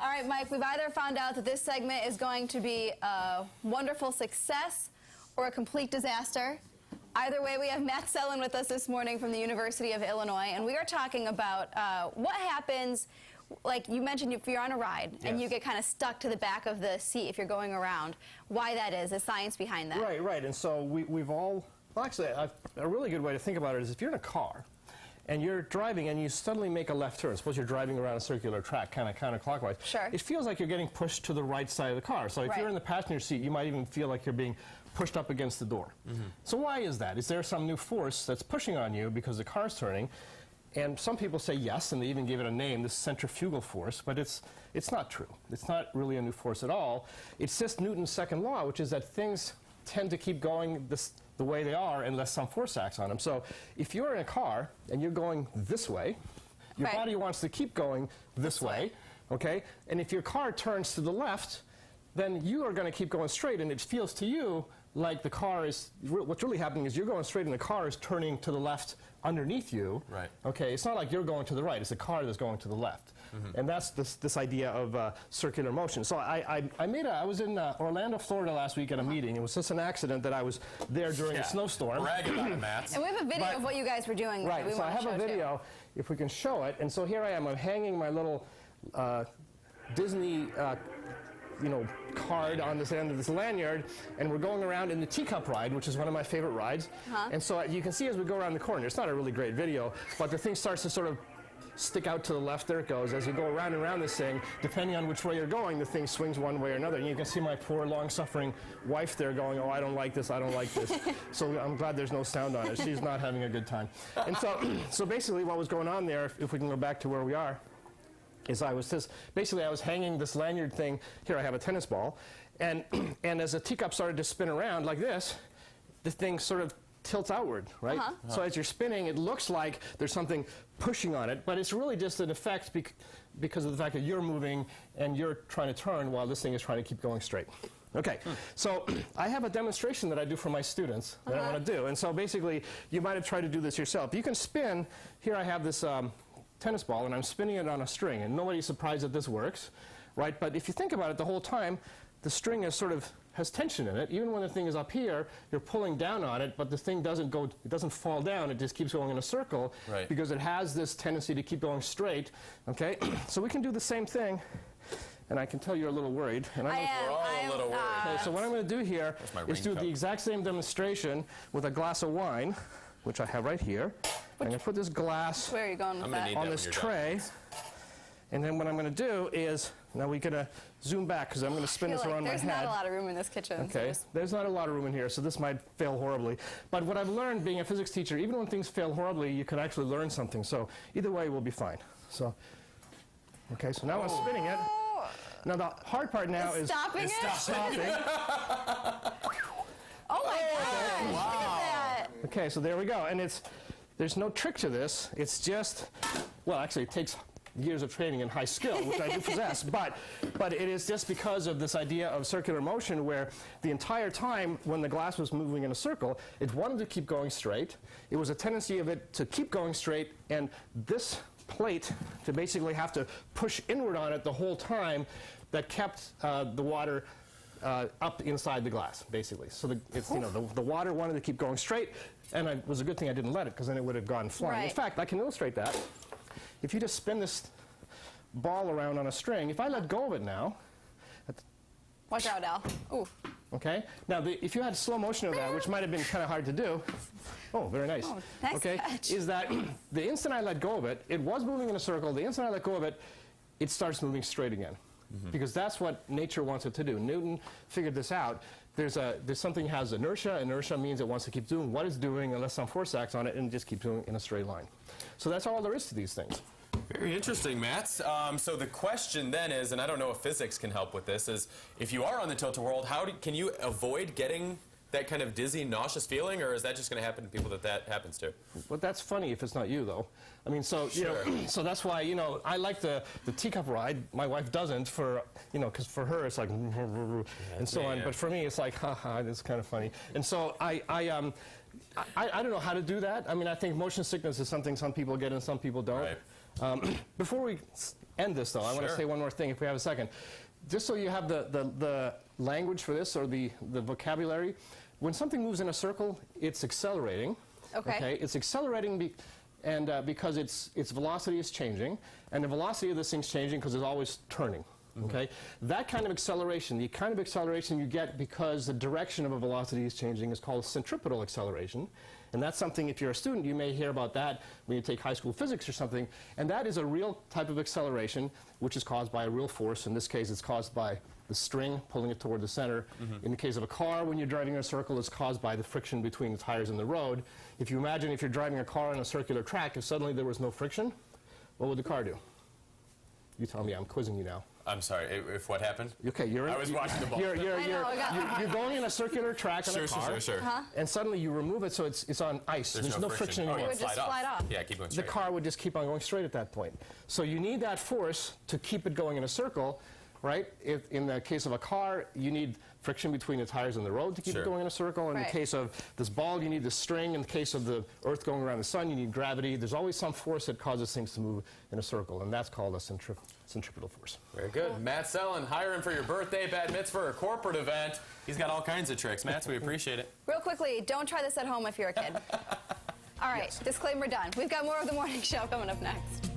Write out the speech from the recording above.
All right, Mike, we've either found out that this segment is going to be a wonderful success or a complete disaster. Either way, we have Matt Sellin with us this morning from the University of Illinois, and we are talking about what happens, like you mentioned, if you're on a ride and you get kind of stuck to the back of the seat if you're going around, why that is, the science behind that. Right, and so we've all, well, actually, a really good way to think about it is if you're in a car and you're driving and you suddenly make a left turn, suppose you're driving around a circular track, kind of counterclockwise, it feels like you're getting pushed to the right side of the car. So if you're in the passenger seat, you might even feel like you're being pushed up against the door. So why is that? Is there some new force that's pushing on you because the car's turning? And some people say yes, and they even give it a name, this centrifugal force, but it's not true. It's not really a new force at all. It's just Newton's second law, which is that things tend to keep going the way they are unless some force acts on them. So if you're in a car and you're going this way, your body wants to keep going this way, okay? And if your car turns to the left, then you are going to keep going straight, and it feels to you like the car is, what's really happening is you're going straight and the car is turning to the left underneath you. Right. Okay, it's not like you're going to the right, it's the car that's going to the left. And that's this idea of circular motion. So I was in Orlando, Florida last week at a meeting. It was just an accident that I was there during a snowstorm. Brag about it, Matt. And we have a video of what you guys were doing. Right, so I have a video, if we can show it. And so here I am, I'm hanging my little Disney card on this end of this lanyard, and we're going around in the teacup ride, which is one of my favorite rides. And so you can see as we go around the corner, it's not a really great video, but the thing starts to sort of stick out to the left. There it goes. As you go around and around this thing, depending on which way you're going, the thing swings one way or another. And you can see my poor, long-suffering wife there going, oh, I don't like this, I don't like this. So I'm glad there's no sound on it. She's not having a good time. And so basically what was going on there, if we can go back to where we are, is I was hanging this lanyard thing. Here I have a tennis ball, and as the teacup started to spin around like this, the thing sort of tilts outward, right? So as you're spinning, it looks like there's something pushing on it, but it's really just an effect because of the fact that you're moving and you're trying to turn while this thing is trying to keep going straight. Okay, so I have a demonstration that I do for my students that I want to do, and so basically you might have tried to do this yourself. You can spin. Here I have this tennis ball, and I'm spinning it on a string, and nobody's surprised that this works, right? But if you think about it, the whole time the string is has tension in it. Even when the thing is up here, you're pulling down on it, but the thing doesn't fall down, it just keeps going in a circle because it has this tendency to keep going straight, okay? So we can do the same thing, and I can tell you're a little worried. And we're all a little worried. Okay, so what I'm going to do here is do the exact same demonstration with a glass of wine, which I have right here. I'm going to put this glass on this tray, and then what I'm going to do is, now we're going to zoom back because I'm going to spin this around my head. There's not a lot of room in this kitchen. Okay, so there's not a lot of room in here, so this might fail horribly. But what I've learned being a physics teacher, even when things fail horribly, you can actually learn something. So either way, we'll be fine. So, okay, so now I'm spinning it. Now the hard part now is stopping. Oh my God! Look at that. Okay, so there we go, and there's no trick to this. It's just, well, actually, it takes years of training and high skill, which I do possess, but it is just because of this idea of circular motion where the entire time when the glass was moving in a circle, it wanted to keep going straight. It was a tendency of it to keep going straight, and this plate to basically have to push inward on it the whole time that kept the water up inside the glass, basically. So the water wanted to keep going straight, and it was a good thing I didn't let it, because then it would have gone flying. In fact, I can illustrate that. If you just spin this ball around on a string, if I let go of it now... Watch out, Al. Ooh. Okay? Now, if you had slow motion of that, which might have been kind of hard to do... Oh, very nice. Oh, nice catch. Is that the instant I let go of it, it was moving in a circle. The instant I let go of it, it starts moving straight again. Because that's what nature wants it to do. Newton figured this out. There's something has inertia. Inertia means it wants to keep doing what it's doing unless some force acts on it, and just keep doing it in a straight line. So that's all there is to these things. Very interesting, Matt. So the question then is, and I don't know if physics can help with this, is if you are on the tilt-a-whirl, can you avoid getting that kind of dizzy, nauseous feeling, or is that just going to happen to people that happens to? Well, that's funny if it's not you, though. I mean, so so that's why I like the teacup ride. My wife doesn't, because for her it's like and so on. But for me, it's like haha, it's kind of funny. And so I don't know how to do that. I mean, I think motion sickness is something some people get and some people don't. Before we end this, though, I want to Sure. say one more thing, if we have a second. Just so you have the language for this, or the vocabulary, when something moves in a circle, it's accelerating. Okay. It's accelerating because its velocity is changing, and the velocity of this thing's changing because it's always turning. Okay, that kind of acceleration, the kind of acceleration you get because the direction of a velocity is changing, is called centripetal acceleration. And that's something, if you're a student, you may hear about that when you take high school physics or something. And that is a real type of acceleration, which is caused by a real force. In this case, it's caused by the string pulling it toward the center. In the case of a car, when you're driving in a circle, it's caused by the friction between the tires and the road. If you imagine if you're driving a car on a circular track, if suddenly there was no friction, what would the car do? You tell me. I'm quizzing you now. I'm sorry, if what happened? Okay, I was watching the ball. You're going in a circular track on a car, Sure. and suddenly you remove it, so it's on ice. There's no friction Oh, anymore. yeah, It would just slide off. Yeah, keep going The straight. car would just keep on going straight at that point. So you need that force to keep it going in a circle, right? If, in the case of a car, you need friction between the tires and the road to keep Sure. it going in a circle. In Right. the case of this ball, you need the string. In the case of the Earth going around the sun, you need gravity. There's always some force that causes things to move in a circle, and that's called a centripetal force. Very good. Matt Sellen, hire him for your birthday, bat mitzvah, or corporate event. He's got all kinds of tricks. Matt, we appreciate it. Real quickly, don't try this at home if you're a kid. All right, disclaimer done. We've got more of the morning show coming up next.